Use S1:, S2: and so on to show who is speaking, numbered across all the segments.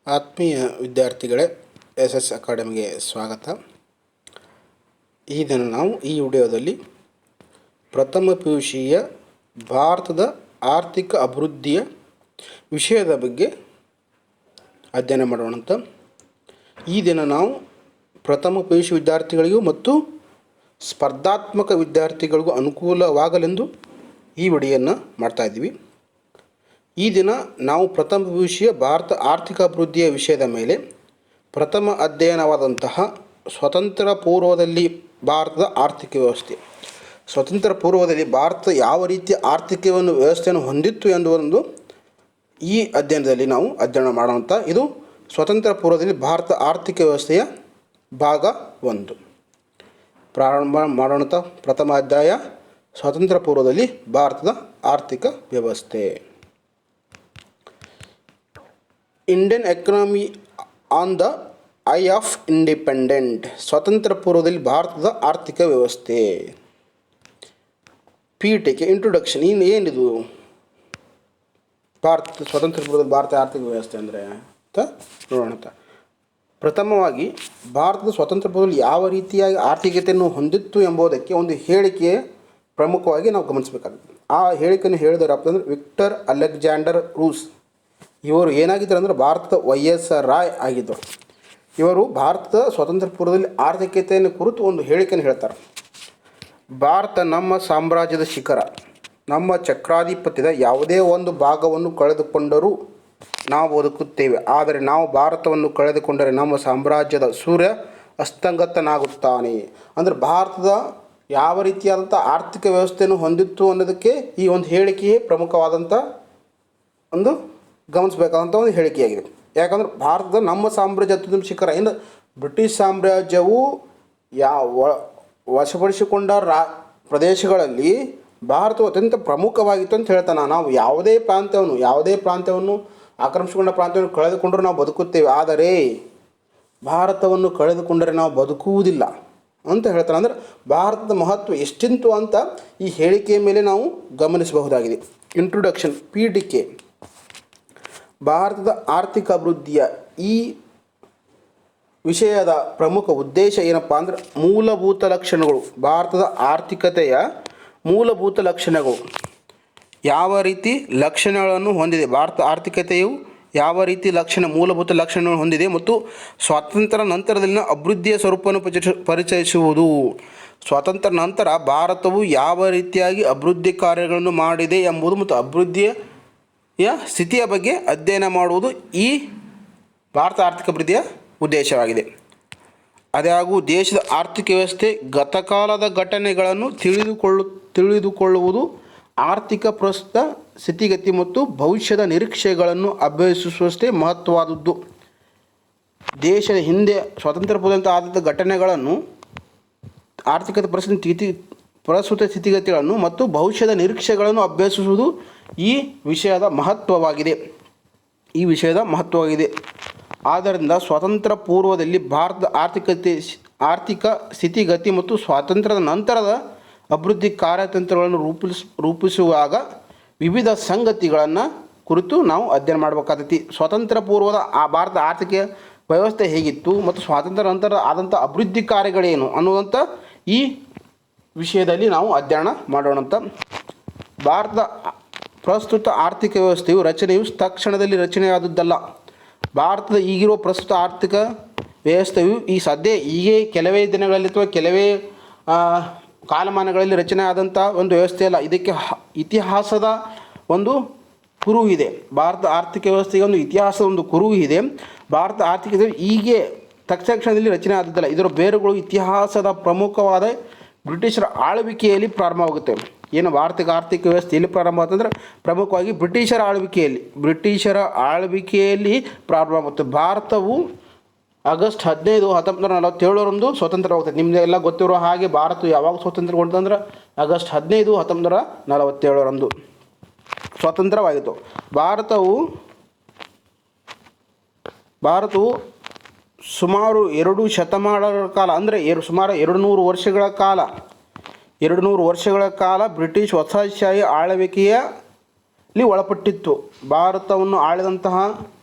S1: ಆತ್ಮೀಯ ವಿದ್ಯಾರ್ಥಿಗಳೇ, S S ಅಕಾಡೆಮಿಗೆ ಸ್ವಾಗತ. ಈ ದಿನ ನಾವು ಈ ವಿಡಿಯೋದಲ್ಲಿ ಪ್ರಥಮ PUCಯ ಭಾರತದ ಆರ್ಥಿಕ ಅಭಿವೃದ್ಧಿಯ ವಿಷಯದ ಬಗ್ಗೆ ಅಧ್ಯಯನ ಮಾಡೋಣಂತ. ಈ ದಿನ ನಾವು ಪ್ರಥಮ PUC ವಿದ್ಯಾರ್ಥಿಗಳಿಗೂ ಮತ್ತು ಸ್ಪರ್ಧಾತ್ಮಕ ವಿದ್ಯಾರ್ಥಿಗಳಿಗೂ ಅನುಕೂಲವಾಗಲೆಂದು ಈ ವಿಡಿಯೋನ ಮಾಡ್ತಾಯಿದ್ದೀವಿ. ಈ ದಿನ ನಾವು ಪ್ರಥಮ PUCಯ ಭಾರತ ಆರ್ಥಿಕ ಅಭಿವೃದ್ಧಿಯ ವಿಷಯದ ಮೇಲೆ ಪ್ರಥಮ ಅಧ್ಯಯನವಾದಂತಹ ಸ್ವತಂತ್ರ ಪೂರ್ವದಲ್ಲಿ ಭಾರತದ ಆರ್ಥಿಕ ವ್ಯವಸ್ಥೆ, ಸ್ವತಂತ್ರ ಪೂರ್ವದಲ್ಲಿ ಭಾರತ ಯಾವ ರೀತಿಯ ಆರ್ಥಿಕವನ್ನು ವ್ಯವಸ್ಥೆಯನ್ನು ಹೊಂದಿತ್ತು ಎಂಬುದೊಂದು ಈ ಅಧ್ಯಯನದಲ್ಲಿ ನಾವು ಅಧ್ಯಯನ ಮಾಡೋಂಥ ಇದು ಸ್ವತಂತ್ರ ಪೂರ್ವದಲ್ಲಿ ಭಾರತ ಆರ್ಥಿಕ ವ್ಯವಸ್ಥೆಯ ಭಾಗ 1. ಪ್ರಾರಂಭ ಮಾಡೋಣಂಥ ಪ್ರಥಮ ಅಧ್ಯಾಯ ಸ್ವತಂತ್ರ ಪೂರ್ವದಲ್ಲಿ ಭಾರತದ ಆರ್ಥಿಕ ವ್ಯವಸ್ಥೆ. Indian economy on the I of independent. ಸ್ವತಂತ್ರ ಪೂರ್ವದಲ್ಲಿ ಭಾರತದ ಆರ್ಥಿಕ ವ್ಯವಸ್ಥೆ. ಪೀಠಿಕೆ ಇಂಟ್ರೊಡಕ್ಷನ್. ಏನಿದು ಭಾರತ ಸ್ವತಂತ್ರ ಪೂರ್ವದಲ್ಲಿ ಭಾರತ ಆರ್ಥಿಕ ವ್ಯವಸ್ಥೆ ಅಂದರೆ ಅಂತ ನೋಡೋಣ. ಪ್ರಥಮವಾಗಿ ಭಾರತದ ಸ್ವತಂತ್ರ ಪೂರ್ವದಲ್ಲಿ ಯಾವ ರೀತಿಯಾಗಿ ಆರ್ಥಿಕತೆಯನ್ನು ಹೊಂದಿತ್ತು ಎಂಬುದಕ್ಕೆ ಒಂದು ಹೇಳಿಕೆ ಪ್ರಮುಖವಾಗಿ ನಾವು ಗಮನಿಸಬೇಕಾಗುತ್ತೆ. ಆ ಹೇಳಿಕೆಯನ್ನು ಹೇಳಿದರಪ್ಪ ಅಂದರೆ ವಿಕ್ಟರ್ ಅಲೆಕ್ಸಾಂಡರ್ ರೂಸ್. ಇವರು ಏನಾಗಿದ್ದರು ಅಂದರೆ ಭಾರತದ ವೈಯಸ್ರಾಯ್ ಆಗಿದ್ದರು. ಇವರು ಭಾರತದ ಸ್ವತಂತ್ರ ಪೂರ್ವದಲ್ಲಿ ಆರ್ಥಿಕತೆಯನ್ನು ಕುರಿತು ಒಂದು ಹೇಳಿಕೆಯನ್ನು ಹೇಳ್ತಾರೆ. ಭಾರತ ನಮ್ಮ ಸಾಮ್ರಾಜ್ಯದ ಶಿಖರ. ನಮ್ಮ ಚಕ್ರಾಧಿಪತ್ಯದ ಯಾವುದೇ ಒಂದು ಭಾಗವನ್ನು ಕಳೆದುಕೊಂಡರೂ ನಾವು ಬದುಕುತ್ತೇವೆ. ಆದರೆ ನಾವು ಭಾರತವನ್ನು ಕಳೆದುಕೊಂಡರೆ ನಮ್ಮ ಸಾಮ್ರಾಜ್ಯದ ಸೂರ್ಯ ಅಸ್ತಂಗತನಾಗುತ್ತಾನೆ. ಅಂದರೆ ಭಾರತದ ಯಾವ ರೀತಿಯಾದಂಥ ಆರ್ಥಿಕ ವ್ಯವಸ್ಥೆಯನ್ನು ಹೊಂದಿತ್ತು ಅನ್ನೋದಕ್ಕೆ ಈ ಒಂದು ಹೇಳಿಕೆಯೇ ಪ್ರಮುಖವಾದಂಥ ಒಂದು ಗಮನಿಸಬೇಕಾದಂಥ ಒಂದು ಹೇಳಿಕೆಯಾಗಿದೆ. ಯಾಕಂದರೆ ಭಾರತದ ನಮ್ಮ ಸಾಮ್ರಾಜ್ಯದ ಶಿಖರ. ಇನ್ನು ಬ್ರಿಟಿಷ್ ಸಾಮ್ರಾಜ್ಯವು ವಶಪಡಿಸಿಕೊಂಡ ಪ್ರದೇಶಗಳಲ್ಲಿ ಭಾರತವು ಅತ್ಯಂತ ಪ್ರಮುಖವಾಗಿತ್ತು ಅಂತ ಹೇಳ್ತಾನೆ. ನಾವು ಯಾವುದೇ ಪ್ರಾಂತ್ಯವನ್ನು ಆಕ್ರಮಿಸಿಕೊಂಡ ಪ್ರಾಂತ್ಯವನ್ನು ಕಳೆದುಕೊಂಡರೂ ನಾವು ಬದುಕುತ್ತೇವೆ, ಆದರೆ ಭಾರತವನ್ನು ಕಳೆದುಕೊಂಡರೆ ನಾವು ಬದುಕುವುದಿಲ್ಲ ಅಂತ ಹೇಳ್ತಾನೆ. ಅಂದರೆ ಭಾರತದ ಮಹತ್ವ ಎಷ್ಟಿಂತು ಅಂತ ಈ ಹೇಳಿಕೆಯ ಮೇಲೆ ನಾವು ಗಮನಿಸಬಹುದಾಗಿದೆ. ಇಂಟ್ರೊಡಕ್ಷನ್. ಪೀಠಿಕೆ. ಭಾರತದ ಆರ್ಥಿಕ ಅಭಿವೃದ್ಧಿಯ ಈ ವಿಷಯದ ಪ್ರಮುಖ ಉದ್ದೇಶ ಏನಪ್ಪ ಅಂದರೆ ಮೂಲಭೂತ ಲಕ್ಷಣಗಳು. ಭಾರತದ ಆರ್ಥಿಕತೆಯ ಮೂಲಭೂತ ಲಕ್ಷಣಗಳು ಯಾವ ರೀತಿ ಲಕ್ಷಣಗಳನ್ನು ಹೊಂದಿದೆ, ಭಾರತ ಆರ್ಥಿಕತೆಯು ಯಾವ ರೀತಿ ಮೂಲಭೂತ ಲಕ್ಷಣಗಳನ್ನು ಹೊಂದಿದೆ ಮತ್ತು ಸ್ವಾತಂತ್ರ್ಯ ನಂತರದಲ್ಲಿನ ಅಭಿವೃದ್ಧಿಯ ಸ್ವರೂಪವನ್ನು ಪರಿಚಯಿಸುವುದು. ಸ್ವಾತಂತ್ರ್ಯ ನಂತರ ಭಾರತವು ಯಾವ ರೀತಿಯಾಗಿ ಅಭಿವೃದ್ಧಿ ಕಾರ್ಯಗಳನ್ನು ಮಾಡಿದೆ ಎಂಬುದು ಮತ್ತು ಅಭಿವೃದ್ಧಿಯ ಸ್ಥಿತಿಯ ಬಗ್ಗೆ ಅಧ್ಯಯನ ಮಾಡುವುದು ಈ ಭಾರತ ಆರ್ಥಿಕ ಅಭಿವೃದ್ಧಿಯ ಉದ್ದೇಶವಾಗಿದೆ. ಅದಾಗೂ ದೇಶದ ಆರ್ಥಿಕ ವ್ಯವಸ್ಥೆ ಗತಕಾಲದ ಘಟನೆಗಳನ್ನು ತಿಳಿದುಕೊಳ್ಳುವುದು, ಆರ್ಥಿಕ ಪ್ರಸ್ತುತ ಸ್ಥಿತಿಗತಿ ಮತ್ತು ಭವಿಷ್ಯದ ನಿರೀಕ್ಷೆಗಳನ್ನು ಅಭ್ಯಸಿಸುವಷ್ಟೇ ಮಹತ್ವವಾದದ್ದು. ದೇಶದ ಹಿಂದೆ ಸ್ವತಂತ್ರ ಪೂರ್ವದಂಥ ಆದ ಘಟನೆಗಳನ್ನು, ಆರ್ಥಿಕತೆ ಪ್ರಸ್ತುತ ಸ್ಥಿತಿಗತಿಗಳನ್ನು ಮತ್ತು ಭವಿಷ್ಯದ ನಿರೀಕ್ಷೆಗಳನ್ನು ಅಭ್ಯಸಿಸುವುದು ಈ ವಿಷಯದ ಮಹತ್ವವಾಗಿದೆ. ಆದ್ದರಿಂದ ಸ್ವತಂತ್ರ ಪೂರ್ವದಲ್ಲಿ ಭಾರತದ ಆರ್ಥಿಕ ಸ್ಥಿತಿಗತಿ ಮತ್ತು ಸ್ವಾತಂತ್ರ್ಯದ ನಂತರದ ಅಭಿವೃದ್ಧಿ ಕಾರ್ಯತಂತ್ರಗಳನ್ನು ರೂಪಿಸುವಾಗ ವಿವಿಧ ಸಂಗತಿಗಳನ್ನು ಕುರಿತು ನಾವು ಅಧ್ಯಯನ ಮಾಡಬೇಕಾಗ್ತೈತಿ. ಸ್ವತಂತ್ರ ಪೂರ್ವದ ಭಾರತ ಆರ್ಥಿಕ ವ್ಯವಸ್ಥೆ ಹೇಗಿತ್ತು ಮತ್ತು ಸ್ವಾತಂತ್ರ್ಯ ನಂತರ ಆದಂಥ ಅಭಿವೃದ್ಧಿ ಕಾರ್ಯಗಳೇನು ಅನ್ನುವಂಥ ಈ ವಿಷಯದಲ್ಲಿ ನಾವು ಅಧ್ಯಯನ ಮಾಡೋಣಂತ. ಭಾರತದ ಪ್ರಸ್ತುತ ಆರ್ಥಿಕ ರಚನೆಯು ತಕ್ಷಣದಲ್ಲಿ ರಚನೆಯಾದದ್ದಲ್ಲ. ಭಾರತದ ಈಗಿರುವ ಪ್ರಸ್ತುತ ಆರ್ಥಿಕ ವ್ಯವಸ್ಥೆಯು ಹೀಗೆ ಕೆಲವೇ ದಿನಗಳಲ್ಲಿ ಅಥವಾ ಕೆಲವೇ ಕಾಲಮಾನಗಳಲ್ಲಿ ರಚನೆ ಆದಂಥ ಒಂದು ವ್ಯವಸ್ಥೆ ಅಲ್ಲ. ಇದಕ್ಕೆ ಇತಿಹಾಸದ ಒಂದು ಕುರುಹು ಇದೆ. ಭಾರತ ಆರ್ಥಿಕ ವ್ಯವಸ್ಥೆಗೆ ಒಂದು ಇತಿಹಾಸದ ಒಂದು ಕುರುಹು ಇದೆ. ಭಾರತ ಆರ್ಥಿಕತೆ ಹೀಗೆ ತಕ್ಷಣದಲ್ಲಿ ರಚನೆ ಆದದ್ದಲ್ಲ. ಇದರ ಬೇರುಗಳು ಇತಿಹಾಸದ ಪ್ರಮುಖವಾದ ಬ್ರಿಟಿಷರ ಆಳ್ವಿಕೆಯಲ್ಲಿ ಪ್ರಾರಂಭವಾಗುತ್ತೆ. ಏನು ಭಾರತದ ಆರ್ಥಿಕ ವ್ಯವಸ್ಥೆ ಎಲ್ಲಿ ಪ್ರಾರಂಭ ಆಗುತ್ತಂದ್ರೆ ಪ್ರಮುಖವಾಗಿ ಬ್ರಿಟಿಷರ ಆಳ್ವಿಕೆಯಲ್ಲಿ ಪ್ರಾರಂಭವಾಗುತ್ತೆ. ಭಾರತವು ಆಗಸ್ಟ್ 15, 1947 ಸ್ವತಂತ್ರವಾಗುತ್ತೆ. ನಿಮ್ಮದೆಲ್ಲ ಗೊತ್ತಿರೋ ಹಾಗೆ ಭಾರತ ಯಾವಾಗ ಸ್ವತಂತ್ರಗೊಂಡಂದ್ರೆ ಆಗಸ್ಟ್ 15, 1947 ಸ್ವತಂತ್ರವಾಗಿತ್ತು. ಭಾರತವು ಸುಮಾರು 2 ಶತಮಾನಗಳ ಕಾಲ ಅಂದರೆ ಸುಮಾರು 200 ವರ್ಷಗಳ ಕಾಲ ಬ್ರಿಟಿಷ್ ವಸಾಹತುಶಾಹಿ ಆಳ್ವಿಕೆಯಲ್ಲಿ ಒಳಪಟ್ಟಿತ್ತು. ಭಾರತವನ್ನು ಆಳಿದಂತಹ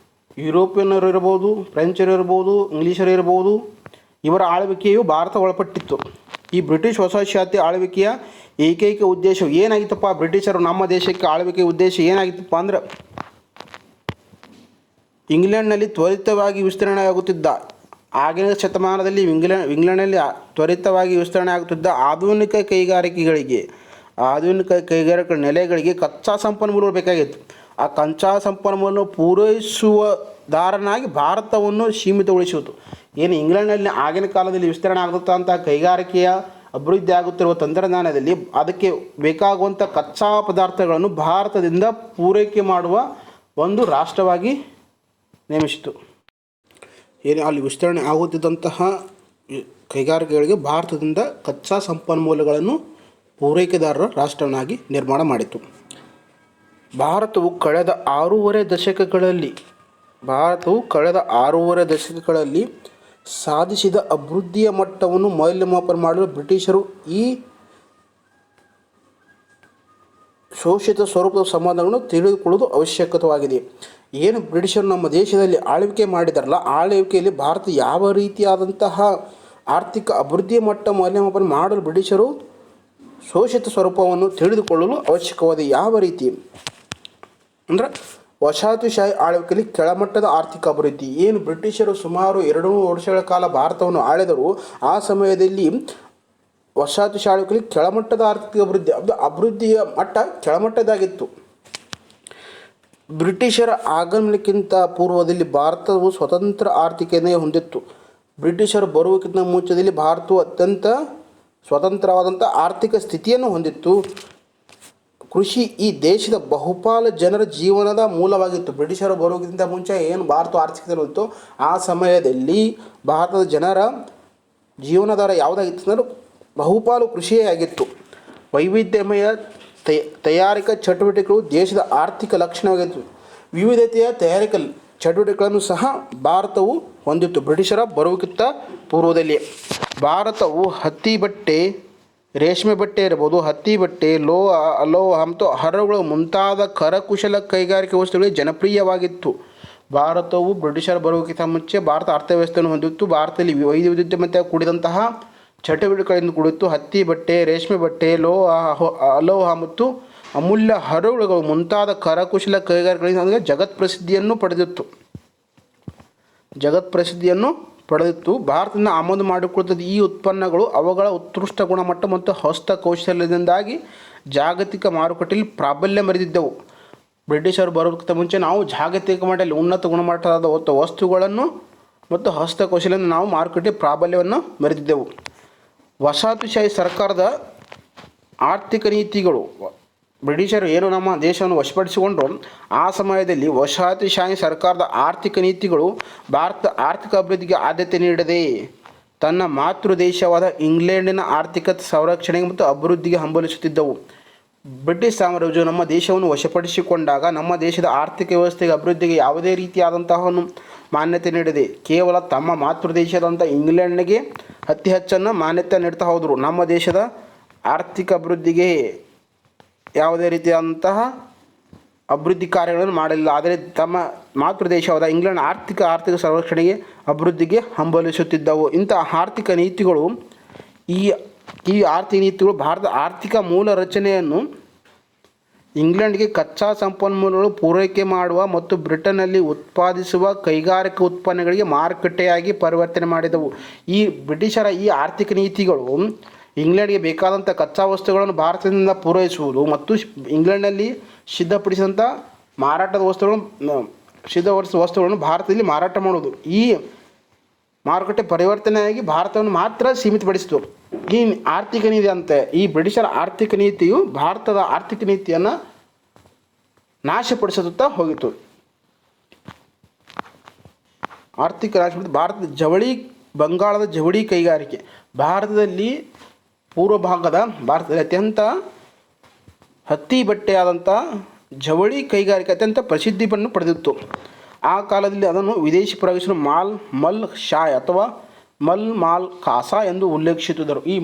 S1: ಯುರೋಪಿಯನ್ನರು ಇರ್ಬೋದು, ಫ್ರೆಂಚರು ಇರ್ಬೋದು, ಇಂಗ್ಲೀಷರು ಇರ್ಬೋದು, ಇವರ ಆಳ್ವಿಕೆಯು ಭಾರತ ಒಳಪಟ್ಟಿತ್ತು. ಈ ಬ್ರಿಟಿಷ್ ವಸಾಹತುಶಾಹಿ ಆಳ್ವಿಕೆಯ ಏಕೈಕ ಉದ್ದೇಶವು ಏನಾಗಿತ್ತಪ್ಪ? ಬ್ರಿಟಿಷರು ನಮ್ಮ ದೇಶಕ್ಕೆ ಆಳ್ವಿಕೆಯ ಉದ್ದೇಶ ಏನಾಗಿತ್ತಪ್ಪ ಅಂದ್ರೆ, ಇಂಗ್ಲೆಂಡ್ನಲ್ಲಿ ತ್ವರಿತವಾಗಿ ವಿಸ್ತರಣೆ ಆಗುತ್ತಿದ್ದ, ಆಗಿನ ಶತಮಾನದಲ್ಲಿ ಇಂಗ್ಲೆಂಡ್ನಲ್ಲಿ ತ್ವರಿತವಾಗಿ ವಿಸ್ತರಣೆ ಆಗುತ್ತಿದ್ದ ಆಧುನಿಕ ಕೈಗಾರಿಕೆ ನೆಲೆಗಳಿಗೆ ಕಚ್ಚಾ ಸಂಪನ್ಮೂಲಗಳು ಬೇಕಾಗಿತ್ತು. ಆ ಕಚ್ಚಾ ಸಂಪನ್ಮೂಲವನ್ನು ಪೂರೈಸುವದಾರನಾಗಿ ಭಾರತವನ್ನು ಸೀಮಿತಗೊಳಿಸುವುದು. ಏನು ಇಂಗ್ಲೆಂಡ್ನಲ್ಲಿ ಆಗಿನ ಕಾಲದಲ್ಲಿ ವಿಸ್ತರಣೆ ಆಗುತ್ತಂಥ ಕೈಗಾರಿಕೆಯ ಅಭಿವೃದ್ಧಿ ಆಗುತ್ತಿರುವ ತಂತ್ರಜ್ಞಾನದಲ್ಲಿ ಅದಕ್ಕೆ ಬೇಕಾಗುವಂಥ ಕಚ್ಚಾ ಪದಾರ್ಥಗಳನ್ನು ಭಾರತದಿಂದ ಪೂರೈಕೆ ಮಾಡುವ ಒಂದು ರಾಷ್ಟ್ರವಾಗಿ ನೇಮಿಸಿತು. ಏನು ಅಲ್ಲಿ ವಿಸ್ತರಣೆ ಆಗುತ್ತಿದ್ದಂತಹ ಕೈಗಾರಿಕೆಗಳಿಗೆ ಭಾರತದಿಂದ ಕಚ್ಚಾ ಸಂಪನ್ಮೂಲಗಳನ್ನು ಪೂರೈಕೆದಾರರ ರಾಷ್ಟ್ರವನ್ನಾಗಿ ನಿರ್ಮಾಣ ಮಾಡಿತು. ಭಾರತವು ಕಳೆದ ಆರೂವರೆ ದಶಕಗಳಲ್ಲಿ ಸಾಧಿಸಿದ ಅಭಿವೃದ್ಧಿಯ ಮಟ್ಟವನ್ನು ಮೌಲ್ಯಮಾಪನ ಮಾಡಲು ಬ್ರಿಟಿಷರು ಈ ಶೋಷಿತ ಸ್ವರೂಪದ ಸಂಬಂಧಗಳನ್ನು ತಿಳಿದುಕೊಳ್ಳುವುದು ಅವಶ್ಯಕವಾಗಿದೆ. ಏನು ಬ್ರಿಟಿಷರು ನಮ್ಮ ದೇಶದಲ್ಲಿ ಆಳ್ವಿಕೆ ಮಾಡಿದಾರಲ್ಲ, ಆಳ್ವಿಕೆಯಲ್ಲಿ ಭಾರತ ಯಾವ ರೀತಿಯಾದಂತಹ ಆರ್ಥಿಕ ಅಭಿವೃದ್ಧಿಯ ಮಟ್ಟ ಮೌಲ್ಯಮಾಪನ ಮಾಡಲು ಬ್ರಿಟಿಷರು ಶೋಷಿತ ಸ್ವರೂಪವನ್ನು ತಿಳಿದುಕೊಳ್ಳಲು ಅವಶ್ಯಕವಾದ ಯಾವ ರೀತಿ ಅಂದರೆ, ವಸಾಹತುಶಾಹಿ ಆಳ್ವಿಕೆಯಲ್ಲಿ ಕೆಳಮಟ್ಟದ ಆರ್ಥಿಕ ಅಭಿವೃದ್ಧಿ. ಏನು ಬ್ರಿಟಿಷರು ಸುಮಾರು 200 ವರ್ಷಗಳ ಕಾಲ ಭಾರತವನ್ನು ಆಳಿದರು, ಆ ಸಮಯದಲ್ಲಿ ವಸಾಹತುಶಾಹಿ ಆಳ್ವಿಕೆಯಲ್ಲಿ ಕೆಳಮಟ್ಟದ ಆರ್ಥಿಕ ಅಭಿವೃದ್ಧಿಯ ಮಟ್ಟ ಕೆಳಮಟ್ಟದಾಗಿತ್ತು. ಬ್ರಿಟಿಷರ ಆಗಮನಕ್ಕಿಂತ ಪೂರ್ವದಲ್ಲಿ ಭಾರತವು ಸ್ವತಂತ್ರ ಆರ್ಥಿಕತೆಯನ್ನು ಹೊಂದಿತ್ತು. ಬ್ರಿಟಿಷರು ಬರುವುದಕ್ಕಿಂತ ಮುಂಚೆಯಲ್ಲಿ ಭಾರತವು ಅತ್ಯಂತ ಸ್ವತಂತ್ರವಾದಂಥ ಆರ್ಥಿಕ ಸ್ಥಿತಿಯನ್ನು ಹೊಂದಿತ್ತು. ಕೃಷಿ ಈ ದೇಶದ ಬಹುಪಾಲು ಜನರ ಜೀವನದ ಮೂಲವಾಗಿತ್ತು. ಬ್ರಿಟಿಷರು ಬರುವುದಕ್ಕಿಂತ ಮುಂಚೆ ಏನು ಭಾರತ ಆರ್ಥಿಕತೆ ಹೊಂದಿತ್ತು, ಆ ಸಮಯದಲ್ಲಿ ಭಾರತದ ಜನರ ಜೀವನಾಧಾರ ಯಾವುದಾಗಿತ್ತು ಅಂದರೆ ಬಹುಪಾಲು ಕೃಷಿಯೇ ಆಗಿತ್ತು. ವೈವಿಧ್ಯಮಯ ತಯಾರಿಕಾ ಚಟುವಟಿಕೆಗಳು ದೇಶದ ಆರ್ಥಿಕ ಲಕ್ಷಣವಾಗಿತ್ತು. ವಿವಿಧತೆಯ ತಯಾರಿಕಾ ಚಟುವಟಿಕೆಗಳನ್ನು ಸಹ ಭಾರತವು ಹೊಂದಿತ್ತು. ಬ್ರಿಟಿಷರ ಬರುವುದಕ್ಕಿಂತ ಪೂರ್ವದಲ್ಲಿ ಭಾರತವು ಹತ್ತಿ ಬಟ್ಟೆ, ರೇಷ್ಮೆ ಬಟ್ಟೆ ಇರ್ಬೋದು, ಹತ್ತಿ ಬಟ್ಟೆ, ಲೋಹ ಮತ್ತು ಹರಳುಗಳು ಮುಂತಾದ ಕರಕುಶಲ ಕೈಗಾರಿಕೆ ವಸ್ತುಗಳಿಗೆ ಜನಪ್ರಿಯವಾಗಿತ್ತು. ಭಾರತವು ಬ್ರಿಟಿಷರ ಬರುವುದಕ್ಕಿಂತ ಮುಂಚೆ ಭಾರತ ಅರ್ಥವ್ಯವಸ್ಥೆಯನ್ನು ಹೊಂದಿತ್ತು. ಭಾರತದಲ್ಲಿ ವೈವಿಧ್ಯಮತೆ ಕೂಡಿದಂತಹ ಚಟುವಟಿಕೆಗಳಿಂದ ಕೂಡಿತ್ತು. ಹತ್ತಿ ಬಟ್ಟೆ, ರೇಷ್ಮೆ ಬಟ್ಟೆ, ಲೋಹ ಮತ್ತು ಅಮೂಲ್ಯ ಹರಳುಗಳು ಮುಂತಾದ ಕರಕುಶಲ ಕೈಗಾರಿಕೆಗಳಿಂದ ಜಗತ್ಪ್ರಸಿದ್ಧಿಯನ್ನು ಪಡೆದಿತ್ತು. ಭಾರತದಿಂದ ಆಮದು ಮಾಡಿಕೊಳ್ಳುತ್ತಿದ್ದ ಈ ಉತ್ಪನ್ನಗಳು ಅವುಗಳ ಉತ್ಕೃಷ್ಟ ಗುಣಮಟ್ಟ ಮತ್ತು ಹಸ್ತಕೌಶಲ್ಯದಿಂದಾಗಿ ಜಾಗತಿಕ ಮಾರುಕಟ್ಟೆಯಲ್ಲಿ ಪ್ರಾಬಲ್ಯ ಮೆರೆದಿದ್ದವು. ಬ್ರಿಟಿಷರು ಬರೋದಕ್ಕಿಂತ ಮುಂಚೆ ನಾವು ಜಾಗತಿಕ ಮಟ್ಟದಲ್ಲಿ ಉನ್ನತ ಗುಣಮಟ್ಟದ ವಸ್ತುಗಳನ್ನು ಮತ್ತು ಹಸ್ತಕೌಶಲ್ಯದಿಂದ ನಾವು ಮಾರುಕಟ್ಟೆ ಪ್ರಾಬಲ್ಯವನ್ನು ಮೆರೆದಿದ್ದೆವು. ವಸಾಹತುಶಾಹಿ ಸರ್ಕಾರದ ಆರ್ಥಿಕ ನೀತಿಗಳು. ಬ್ರಿಟಿಷರು ಏನು ನಮ್ಮ ದೇಶವನ್ನು ವಶಪಡಿಸಿಕೊಂಡ್ರು, ಆ ಸಮಯದಲ್ಲಿ ವಸಾಹತುಶಾಹಿ ಸರ್ಕಾರದ ಆರ್ಥಿಕ ನೀತಿಗಳು ಭಾರತದ ಆರ್ಥಿಕ ಅಭಿವೃದ್ಧಿಗೆ ಆದ್ಯತೆ ನೀಡದೆ ತನ್ನ ಮಾತೃ ದೇಶವಾದ ಇಂಗ್ಲೆಂಡಿನ ಆರ್ಥಿಕ ಸಂರಕ್ಷಣೆಗೆ ಮತ್ತು ಅಭಿವೃದ್ಧಿಗೆ ಹಂಬಲಿಸುತ್ತಿದ್ದವು. ಬ್ರಿಟಿಷ್ ಸಾಮ್ರಾಜ್ಯವು ನಮ್ಮ ದೇಶವನ್ನು ವಶಪಡಿಸಿಕೊಂಡಾಗ ನಮ್ಮ ದೇಶದ ಆರ್ಥಿಕ ವ್ಯವಸ್ಥೆಗೆ ಅಭಿವೃದ್ಧಿಗೆ ಯಾವುದೇ ರೀತಿಯಾದಂತಹ ಮಾನ್ಯತೆ ನೀಡದೆ ಕೇವಲ ತಮ್ಮ ಮಾತೃ ದೇಶದಂಥ ಇಂಗ್ಲೆಂಡ್ಗೆ ಅತಿ ಹೆಚ್ಚನ್ನು ಮಾನ್ಯತೆ ನೀಡ್ತಾ ಹೋದರು. ನಮ್ಮ ದೇಶದ ಆರ್ಥಿಕ ಅಭಿವೃದ್ಧಿಗೆ ಯಾವುದೇ ರೀತಿಯಾದಂತಹ ಅಭಿವೃದ್ಧಿ ಕಾರ್ಯಗಳನ್ನು ಮಾಡಲಿಲ್ಲ. ಆದರೆ ತಮ್ಮ ಮಾತೃ ದೇಶವಾದ ಇಂಗ್ಲೆಂಡ್ ಆರ್ಥಿಕ ಸಂರಕ್ಷಣೆಗೆ ಅಭಿವೃದ್ಧಿಗೆ ಹಂಬಲಿಸುತ್ತಿದ್ದವು. ಇಂತಹ ಆರ್ಥಿಕ ನೀತಿಗಳು ಈ ಆರ್ಥಿಕ ನೀತಿಗಳು ಭಾರತದ ಆರ್ಥಿಕ ಮೂಲ ರಚನೆಯನ್ನು ಇಂಗ್ಲೆಂಡ್ಗೆ ಕಚ್ಚಾ ಸಂಪನ್ಮೂಲಗಳು ಪೂರೈಕೆ ಮಾಡುವ ಮತ್ತು ಬ್ರಿಟನ್ನಲ್ಲಿ ಉತ್ಪಾದಿಸುವ ಕೈಗಾರಿಕಾ ಉತ್ಪನ್ನಗಳಿಗೆ ಮಾರುಕಟ್ಟೆಯಾಗಿ ಪರಿವರ್ತನೆ ಮಾಡಿದವು. ಈ ಬ್ರಿಟಿಷರ ಈ ಆರ್ಥಿಕ ನೀತಿಗಳು ಇಂಗ್ಲೆಂಡ್ಗೆ ಬೇಕಾದಂಥ ಕಚ್ಚಾ ವಸ್ತುಗಳನ್ನು ಭಾರತದಿಂದ ಪೂರೈಸುವುದು ಮತ್ತು ಇಂಗ್ಲೆಂಡ್ನಲ್ಲಿ ಸಿದ್ಧಪಡಿಸಿದಂಥ ವಸ್ತುಗಳನ್ನು ಭಾರತದಲ್ಲಿ ಮಾರಾಟ ಮಾಡುವುದು. ಈ ಮಾರುಕಟ್ಟೆ ಪರಿವರ್ತನೆಯಾಗಿ ಭಾರತವನ್ನು ಮಾತ್ರ ಸೀಮಿತಪಡಿಸಿತು. ಈ ಆರ್ಥಿಕ ನೀತಿ ಅಂತೆ ಈ ಬ್ರಿಟಿಷರ ಆರ್ಥಿಕ ನೀತಿಯು ಭಾರತದ ಆರ್ಥಿಕ ನೀತಿಯನ್ನು ನಾಶಪಡಿಸುತ್ತಾ ಹೋಗಿತು. ಭಾರತದ ಬಂಗಾಳದ ಜವಳಿ ಕೈಗಾರಿಕೆ ಭಾರತದಲ್ಲಿ ಭಾರತದಲ್ಲಿ ಅತ್ಯಂತ ಹತ್ತಿ ಬಟ್ಟೆಯಾದಂಥ ಜವಳಿ ಕೈಗಾರಿಕೆ ಅತ್ಯಂತ ಪ್ರಸಿದ್ಧಿಯನ್ನು ಪಡೆದಿತ್ತು. ಆ ಕಾಲದಲ್ಲಿ ಅದನ್ನು ವಿದೇಶಿ ಪ್ರವೇಶಿಸಲು ಮಲ್ ಶಾಯ್ ಅಥವಾ ಮಲ್ ಕಾಸಾ ಎಂದು ಉಲ್ಲೇಖಿಸುತ್ತಿದ್ದರು. ಈ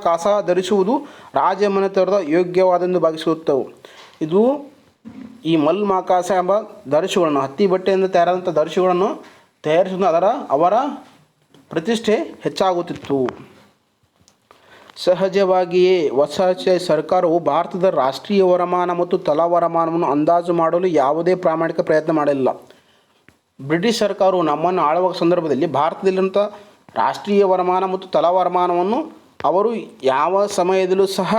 S1: ಕಾಸಾ ಧರಿಸುವುದು ರಾಜಮನೆತನದ ಯೋಗ್ಯವಾದೆಂದು ಭಾವಿಸುತ್ತವು. ಇದು ಈ ಮಲ್ಮಾಕಾಸ ಎಂಬ ದರ್ಶಿಗಳನ್ನು, ಹತ್ತಿ ಬಟ್ಟೆಯಿಂದ ತಯಾರಾದಂಥ ದರ್ಶಿಗಳನ್ನು ತಯಾರಿಸಿದ ಅವರ ಪ್ರತಿಷ್ಠೆ ಹೆಚ್ಚಾಗುತ್ತಿತ್ತು. ಸಹಜವಾಗಿಯೇ ವಸಾಹತುಶಾಹಿ ಸರ್ಕಾರವು ಭಾರತದ ರಾಷ್ಟ್ರೀಯ ವರಮಾನ ಮತ್ತು ತಲಾ ವರಮಾನವನ್ನು ಅಂದಾಜು ಮಾಡಲು ಯಾವುದೇ ಪ್ರಾಮಾಣಿಕ ಪ್ರಯತ್ನ ಮಾಡಲಿಲ್ಲ. ಬ್ರಿಟಿಷ್ ಸರ್ಕಾರವು ನಮ್ಮನ್ನು ಆಳುವ ಸಂದರ್ಭದಲ್ಲಿ ಭಾರತದಲ್ಲಿರುವಂಥ ರಾಷ್ಟ್ರೀಯ ವರಮಾನ ಮತ್ತು ತಲಾ ವರಮಾನವನ್ನು ಅವರು ಯಾವ ಸಮಯದಲ್ಲೂ ಸಹ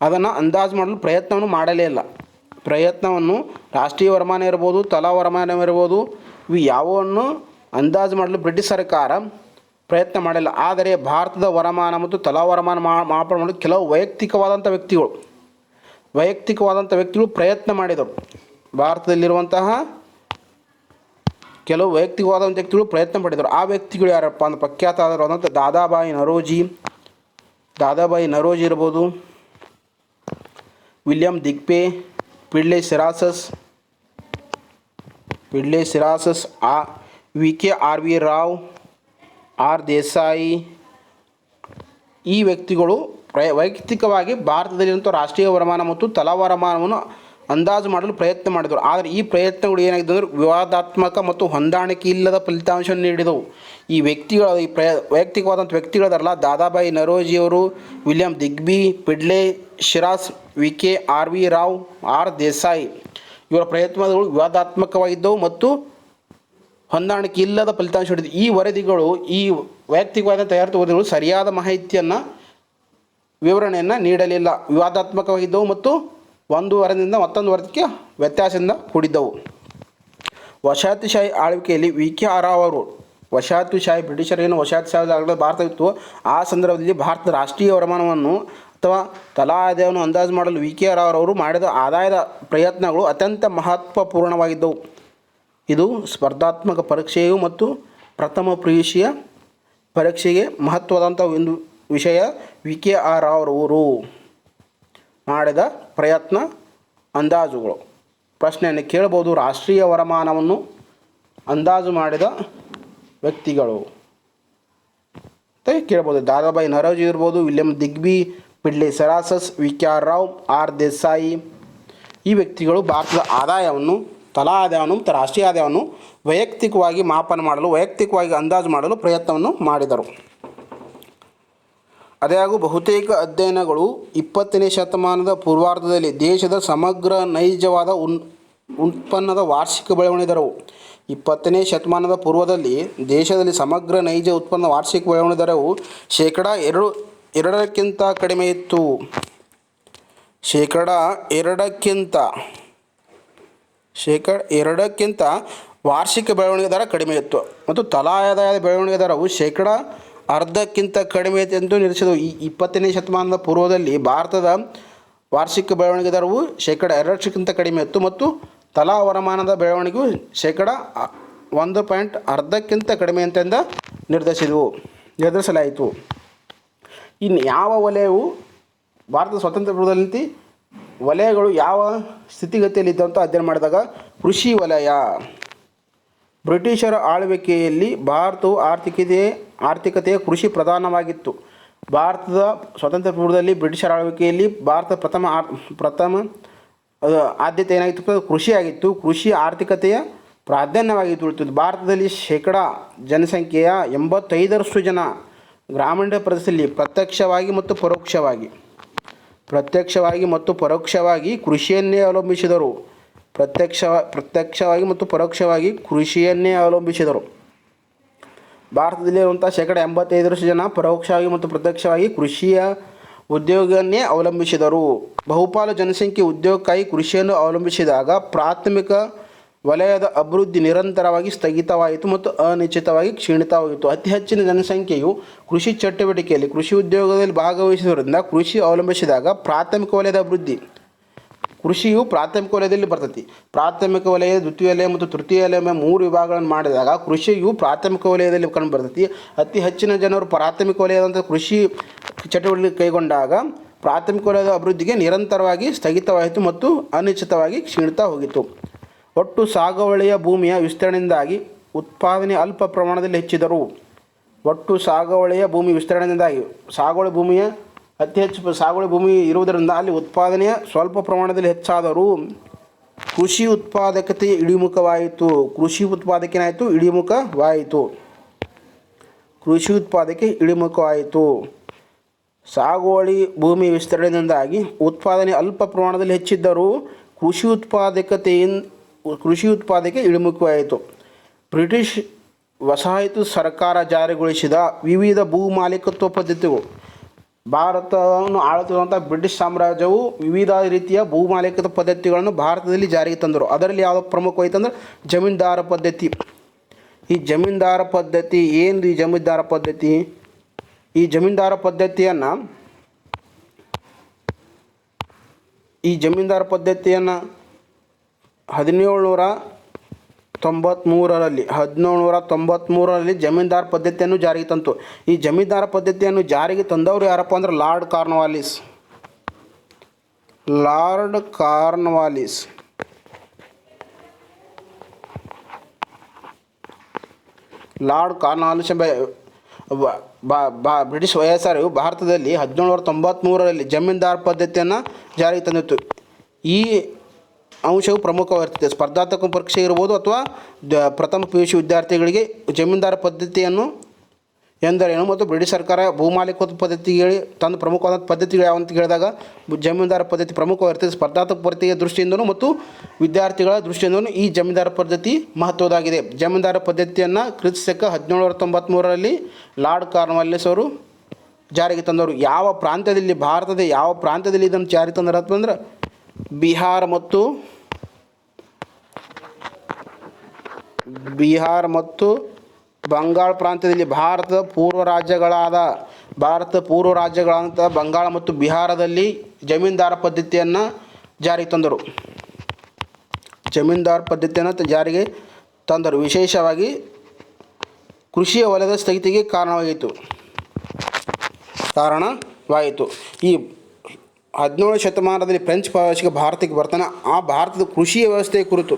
S1: ಅದನ್ನು ಅಂದಾಜು ಮಾಡಲು ಪ್ರಯತ್ನವನ್ನು ಮಾಡಲೇ ಇಲ್ಲ. ರಾಷ್ಟ್ರೀಯ ವರಮಾನ ಇರ್ಬೋದು, ತಲಾ ವರಮಾನ ಇರ್ಬೋದು, ಇವು ಯಾವುವನ್ನು ಅಂದಾಜು ಮಾಡಲು ಬ್ರಿಟಿಷ್ ಸರ್ಕಾರ ಪ್ರಯತ್ನ ಮಾಡಿಲ್ಲ. ಆದರೆ ಭಾರತದ ವರಮಾನ ಮತ್ತು ತಲಾ ವರಮಾನ ಮಾಪನ ಮಾಡಲು ಕೆಲವು ವೈಯಕ್ತಿಕವಾದಂಥ ವ್ಯಕ್ತಿಗಳು ಪ್ರಯತ್ನ ಮಾಡಿದರು. ಭಾರತದಲ್ಲಿರುವಂತಹ ಕೆಲವು ವೈಯಕ್ತಿಕವಾದಂಥ ವ್ಯಕ್ತಿಗಳು ಪ್ರಯತ್ನ ಮಾಡಿದರು. ಆ ವ್ಯಕ್ತಿಗಳು ಯಾರಪ್ಪ ಅಂದ್ರೆ ಪ್ರಖ್ಯಾತ ಆದಂಥ ದಾದಾಬಾಯಿ ನರೋಜಿ ಇರ್ಬೋದು, William Digby, Findlay Shirras, VK Rao, R Desai. ಈ ವ್ಯಕ್ತಿಗಳು ವೈಯಕ್ತಿಕವಾಗಿ ಭಾರತದಲ್ಲಿರುವಂಥ ರಾಷ್ಟ್ರೀಯ ವರಮಾನ ಮತ್ತು ತಲಾ ವರಮಾನವನ್ನು ಅಂದಾಜು ಮಾಡಲು ಪ್ರಯತ್ನ ಮಾಡಿದರು. ಆದರೆ ಈ ಪ್ರಯತ್ನಗಳು ಏನಾಗಿದೆ ಅಂದರೆ ವಿವಾದಾತ್ಮಕ ಮತ್ತು ಹೊಂದಾಣಿಕೆ ಇಲ್ಲದ ಫಲಿತಾಂಶವನ್ನು ನೀಡಿದವು. ಈ ವೈಯಕ್ತಿಕವಾದಂಥ ವ್ಯಕ್ತಿಗಳದಾರಲ್ಲ, ದಾದಾಬಾಯಿ ನರೋಜಿಯವರು, William Digby, Findlay Shirras, VK Rao, R Desai ಇವರ ಪ್ರಯತ್ನಗಳು ವಿವಾದಾತ್ಮಕವಾಗಿದ್ದವು ಮತ್ತು ಹೊಂದಾಣಿಕೆ ಇಲ್ಲದ ಫಲಿತಾಂಶ ನೀಡಿದವು. ಈ ವೈಯಕ್ತಿಕವಾದ ತಯಾರಿತ ವರದಿಗಳು ಸರಿಯಾದ ಮಾಹಿತಿಯನ್ನು, ವಿವರಣೆಯನ್ನು ನೀಡಲಿಲ್ಲ. ವಿವಾದಾತ್ಮಕವಾಗಿದ್ದವು ಮತ್ತು ಒಂದು ವರದಿಯಿಂದ ಮತ್ತೊಂದು ವರದಿಗೆ ವ್ಯತ್ಯಾಸದಿಂದ ಕೂಡಿದ್ದವು. ವಸಾಹತುಶಾಹಿ ಆಳ್ವಿಕೆಯಲ್ಲಿ VK ರಾವ್ ಅವರು ಬ್ರಿಟಿಷರೇನು ವಸಾಹತುಶಾಹಿ ಭಾರತವಿತ್ತು, ಆ ಸಂದರ್ಭದಲ್ಲಿ ಭಾರತದ ರಾಷ್ಟ್ರೀಯ ವರಮಾನವನ್ನು ಅಥವಾ ತಲಾ ಆದಾಯವನ್ನು ಅಂದಾಜು ಮಾಡಲು VK ರಾವ್ ಅವರು ಮಾಡಿದ ಆದಾಯದ ಪ್ರಯತ್ನಗಳು ಅತ್ಯಂತ ಮಹತ್ವಪೂರ್ಣವಾಗಿದ್ದವು. ಇದು ಸ್ಪರ್ಧಾತ್ಮಕ ಪರೀಕ್ಷೆಯು ಮತ್ತು ಪ್ರಥಮ PUC ಪರೀಕ್ಷೆಗೆ ಮಹತ್ವದಂಥ ಒಂದು ವಿಷಯ. VK ರಾವ್ ಅವರು ಮಾಡಿದ ಪ್ರಯತ್ನ ಅಂದಾಜುಗಳು. ಪ್ರಶ್ನೆಯನ್ನು ಕೇಳಬಹುದು, ರಾಷ್ಟ್ರೀಯ ವರಮಾನವನ್ನು ಅಂದಾಜು ಮಾಡಿದ ವ್ಯಕ್ತಿಗಳು ಅಂತ ಕೇಳ್ಬೋದು. ದಾದಾಬಾಯಿ ನರೋಜಿ ಇರ್ಬೋದು, William Digby, Findlay Shirras, VK Rao, R Desai. ಈ ವ್ಯಕ್ತಿಗಳು ಭಾರತದ ಆದಾಯವನ್ನು, ತಲಾ ಆದಾಯವನ್ನು ಮತ್ತು ರಾಷ್ಟ್ರೀಯ ಆದಾಯವನ್ನು ವೈಯಕ್ತಿಕವಾಗಿ ಅಂದಾಜು ಮಾಡಲು ಪ್ರಯತ್ನವನ್ನು ಮಾಡಿದರು. ಆದಾಗ್ಯೂ ಬಹುತೇಕ ಅಧ್ಯಯನಗಳು 20ನೇ ಶತಮಾನದ ಪೂರ್ವಾರ್ಧದಲ್ಲಿ ದೇಶದ ಸಮಗ್ರ ನೈಜವಾದ ಉತ್ಪನ್ನದ ವಾರ್ಷಿಕ ಬೆಳವಣಿಗೆ ದರವು 20ನೇ ಶತಮಾನದ ಪೂರ್ವದಲ್ಲಿ ದೇಶದಲ್ಲಿ ಸಮಗ್ರ ನೈಜ ಉತ್ಪನ್ನದ ವಾರ್ಷಿಕ ಬೆಳವಣಿಗೆ ದರವು ಶೇಕಡ 2 ಕಡಿಮೆ ಇತ್ತು. ಶೇಕಡ 2ಕ್ಕಿಂತ ವಾರ್ಷಿಕ ಬೆಳವಣಿಗೆ ದರ ಕಡಿಮೆ ಇತ್ತು ಮತ್ತು ತಲಾ ಆದಾಯದ ಬೆಳವಣಿಗೆ ದರವು ಶೇಕಡ 1/2 ಕಡಿಮೆ ಇತ್ತು ಎಂದು ನಿರೀಕ್ಷಿಸಿದವು. ಈ 20ನೇ ಶತಮಾನದ ಪೂರ್ವದಲ್ಲಿ ಭಾರತದ ವಾರ್ಷಿಕ ಬೆಳವಣಿಗೆ ದರವು ಶೇಕಡ 2% ಕಡಿಮೆ ಇತ್ತು ಮತ್ತು ತಲಾ ವರಮಾನದ ಬೆಳವಣಿಗೆಯು ಶೇಕಡ 1.2 ಕಡಿಮೆ ಅಂತಂದು ನಿರ್ಧರಿಸಲಾಯಿತು. ಇನ್ನು ಯಾವ ವಲಯವು ಭಾರತದ ಸ್ವಾತಂತ್ರ್ಯ ಪೂರ್ವದಲ್ಲಿ ವಲಯಗಳು ಯಾವ ಸ್ಥಿತಿಗತಿಯಲ್ಲಿದ್ದಂತ ಅಧ್ಯಯನ ಮಾಡಿದಾಗ ಕೃಷಿ ವಲಯ. ಬ್ರಿಟಿಷರ ಆಳ್ವಿಕೆಯಲ್ಲಿ ಭಾರತವು ಆರ್ಥಿಕತೆಯ ಕೃಷಿ ಪ್ರಧಾನವಾಗಿತ್ತು. ಭಾರತದ ಸ್ವಾತಂತ್ರ್ಯ ಪೂರ್ವದಲ್ಲಿ ಬ್ರಿಟಿಷರ ಆಳ್ವಿಕೆಯಲ್ಲಿ ಭಾರತ ಪ್ರಥಮ ಆದ್ಯತೆ ಏನಾಗಿತ್ತು? ಕೃಷಿಯಾಗಿತ್ತು. ಕೃಷಿ ಆರ್ಥಿಕತೆಯ ಪ್ರಾಧಾನ್ಯವಾಗಿತ್ತು. ಭಾರತದಲ್ಲಿ ಶೇಕಡ ಜನಸಂಖ್ಯೆಯ 85% ಜನ ಗ್ರಾಮೀಣ ಪ್ರದೇಶದಲ್ಲಿ ಪ್ರತ್ಯಕ್ಷವಾಗಿ ಮತ್ತು ಪರೋಕ್ಷವಾಗಿ ಕೃಷಿಯನ್ನೇ ಅವಲಂಬಿಸಿದರು. ಭಾರತದಲ್ಲಿರುವಂಥ ಶೇಕಡ 85% ಜನ ಪರೋಕ್ಷವಾಗಿ ಮತ್ತು ಪ್ರತ್ಯಕ್ಷವಾಗಿ ಕೃಷಿಯ ಉದ್ಯೋಗವನ್ನೇ ಅವಲಂಬಿಸಿದರು. ಬಹುಪಾಲು ಜನಸಂಖ್ಯೆ ಉದ್ಯೋಗಕ್ಕಾಗಿ ಕೃಷಿಯನ್ನು ಅವಲಂಬಿಸಿದಾಗ ಪ್ರಾಥಮಿಕ ವಲಯದ ಅಭಿವೃದ್ಧಿ ನಿರಂತರವಾಗಿ ಸ್ಥಗಿತವಾಯಿತು ಮತ್ತು ಅನಿಶ್ಚಿತವಾಗಿ ಕ್ಷೀಣಿತವಾಗಿತ್ತು. ಅತಿ ಹೆಚ್ಚಿನ ಜನಸಂಖ್ಯೆಯು ಕೃಷಿ ಚಟುವಟಿಕೆಯಲ್ಲಿ ಕೃಷಿ ಉದ್ಯೋಗದಲ್ಲಿ ಭಾಗವಹಿಸುವುದರಿಂದ ಕೃಷಿ ಅವಲಂಬಿಸಿದಾಗ ಪ್ರಾಥಮಿಕ ವಲಯದ ಅಭಿವೃದ್ಧಿ. ಕೃಷಿಯು ಪ್ರಾಥಮಿಕ ವಲಯದಲ್ಲಿ ಬರ್ತೈತಿ. ಪ್ರಾಥಮಿಕ ವಲಯ, ದ್ವಿತೀಯ ವಲಯ ಮತ್ತು ತೃತೀಯ ವಲಯ 3 ವಿಭಾಗಗಳನ್ನು ಮಾಡಿದಾಗ ಕೃಷಿಯು ಪ್ರಾಥಮಿಕ ವಲಯದಲ್ಲಿ ಕಂಡು ಬರ್ತೈತಿ. ಅತಿ ಹೆಚ್ಚಿನ ಜನರು ಪ್ರಾಥಮಿಕ ವಲಯದಂಥ ಕೃಷಿ ಚಟುವಟಿಕೆ ಕೈಗೊಂಡಾಗ ಪ್ರಾಥಮಿಕ ವಲಯದ ಅಭಿವೃದ್ಧಿಗೆ ನಿರಂತರವಾಗಿ ಸ್ಥಗಿತವಾಯಿತು ಮತ್ತು ಅನಿಶ್ಚಿತವಾಗಿ ಕ್ಷೀಣಿತ ಹೋಗಿತ್ತು. ಒಟ್ಟು ಸಾಗುವಳಿಯ ಭೂಮಿಯ ವಿಸ್ತರಣೆಯಿಂದಾಗಿ ಉತ್ಪಾದನೆ ಅಲ್ಪ ಪ್ರಮಾಣದಲ್ಲಿ ಹೆಚ್ಚಿದರು. ಸಾಗುವಳಿ ಭೂಮಿಯ ಅತಿ ಹೆಚ್ಚು ಸಾಗುವಳಿ ಭೂಮಿ ಇರುವುದರಿಂದ ಅಲ್ಲಿ ಉತ್ಪಾದನೆಯ ಸ್ವಲ್ಪ ಪ್ರಮಾಣದಲ್ಲಿ ಹೆಚ್ಚಾದರೂ ಕೃಷಿ ಉತ್ಪಾದಕತೆ ಇಳಿಮುಖವಾಯಿತು. ಕೃಷಿ ಉತ್ಪಾದಕೇನಾಯಿತು? ಇಳಿಮುಖವಾಯಿತು. ಕೃಷಿ ಉತ್ಪಾದಕ್ಕೆ ಇಳಿಮುಖವಾಯಿತು. ಸಾಗುವಳಿ ಭೂಮಿ ವಿಸ್ತರಣೆಯಿಂದಾಗಿ ಉತ್ಪಾದನೆ ಅಲ್ಪ ಪ್ರಮಾಣದಲ್ಲಿ ಹೆಚ್ಚಿದ್ದರೂ ಕೃಷಿ ಉತ್ಪಾದಕ್ಕೆ ಇಳಿಮುಖವಾಯಿತು. ಬ್ರಿಟಿಷ್ ವಸಾಹತು ಸರ್ಕಾರ ಜಾರಿಗೊಳಿಸಿದ ವಿವಿಧ ಭೂ ಮಾಲೀಕತ್ವ ಪದ್ಧತಿಗಳು. ಭಾರತವನ್ನು ಆಳುತ್ತಿರುವಂಥ ಬ್ರಿಟಿಷ್ ಸಾಮ್ರಾಜ್ಯವು ವಿವಿಧ ರೀತಿಯ ಭೂ ಮಾಲೀಕತ್ವ ಪದ್ಧತಿಗಳನ್ನು ಭಾರತದಲ್ಲಿ ಜಾರಿಗೆ ತಂದರು. ಅದರಲ್ಲಿ ಯಾವುದು ಪ್ರಮುಖವಾಯಿತು ಅಂದರೆ ಜಮೀನ್ದಾರ ಪದ್ಧತಿ. ಈ ಜಮೀನ್ದಾರ ಪದ್ಧತಿ ಏನು? ಈ ಜಮೀನ್ದಾರ ಪದ್ಧತಿಯನ್ನು 1793ರಲ್ಲಿ ಜಮೀನ್ದಾರ್ ಪದ್ಧತಿಯನ್ನು ಜಾರಿಗೆ ತಂತು. ಈ ಜಮೀನ್ದಾರ ಪದ್ಧತಿಯನ್ನು ಜಾರಿಗೆ ತಂದವರು ಯಾರಪ್ಪ ಅಂದ್ರೆ ಲಾರ್ಡ್ ಕಾರ್ನ್ವಾಲಿಸ್. ಬ್ರಿಟಿಷ್ ವಯಸ್ಸಾರು ಭಾರತದಲ್ಲಿ 1793ರಲ್ಲಿ ಜಮೀನ್ದಾರ್ ಪದ್ಧತಿಯನ್ನು ಜಾರಿಗೆ ತಂದಿತ್ತು. ಈ ಅಂಶವು ಪ್ರಮುಖವಾಗಿರ್ತದೆ. ಸ್ಪರ್ಧಾತ್ಮಕ ಪರೀಕ್ಷೆ ಇರ್ಬೋದು ಅಥವಾ ಪ್ರಥಮ PUC ವಿದ್ಯಾರ್ಥಿಗಳಿಗೆ ಜಮೀನ್ದಾರ ಪದ್ಧತಿಯನ್ನು ಎಂದರೇನು ಮತ್ತು ಬ್ರಿಟಿಷ್ ಸರ್ಕಾರ ಭೂಮಾಲೀಕತ್ವ ಪದ್ಧತಿಗೆ ತಂದ ಪ್ರಮುಖವಾದ ಪದ್ಧತಿಗಳು ಯಾವ ಅಂತ ಕೇಳಿದಾಗ ಜಮೀನ್ದಾರ ಪದ್ಧತಿ ಪ್ರಮುಖವಾಗಿರ್ತದೆ. ಸ್ಪರ್ಧಾತ್ಮಕ ಪರೀಕ್ಷೆಯ ದೃಷ್ಟಿಯಿಂದಲೂ ಮತ್ತು ವಿದ್ಯಾರ್ಥಿಗಳ ದೃಷ್ಟಿಯಿಂದಲೂ ಈ ಜಮೀನ್ದಾರ ಪದ್ಧತಿ ಮಹತ್ವದಾಗಿದೆ. ಜಮೀನ್ದಾರ ಪದ್ಧತಿಯನ್ನು ಕ್ರಿಸ್ತಶಕ 1793ರಲ್ಲಿ ಲಾರ್ಡ್ ಕಾರ್ನ್ವಾಲಿಸ್ ಅವರು ಜಾರಿಗೆ ತಂದವರು. ಭಾರತದ ಯಾವ ಪ್ರಾಂತ್ಯದಲ್ಲಿ ಇದನ್ನು ಜಾರಿಗೆ ತಂದರಪ್ಪ ಅಂದ್ರೆ ಬಿಹಾರ ಮತ್ತು ಬಂಗಾಳ ಪ್ರಾಂತ್ಯದಲ್ಲಿ ಭಾರತದ ಪೂರ್ವ ರಾಜ್ಯಗಳಾದಂಥ ಬಂಗಾಳ ಮತ್ತು ಬಿಹಾರದಲ್ಲಿ ಜಮೀನ್ದಾರ ಪದ್ಧತಿಯನ್ನು ಜಾರಿಗೆ ತಂದರು. ವಿಶೇಷವಾಗಿ ಕೃಷಿಯ ವಲಯದ ಸ್ಥಗಿತಿಗೆ ಕಾರಣವಾಯಿತು. ಈ 17ನೇ ಶತಮಾನದಲ್ಲಿ ಫ್ರೆಂಚ್ ಪ್ರವಾಸಿಗ ಭಾರತಕ್ಕೆ ಬರ್ತಾನೆ. ಆ ಭಾರತದ ಕೃಷಿಯ ವ್ಯವಸ್ಥೆಯ ಕುರಿತು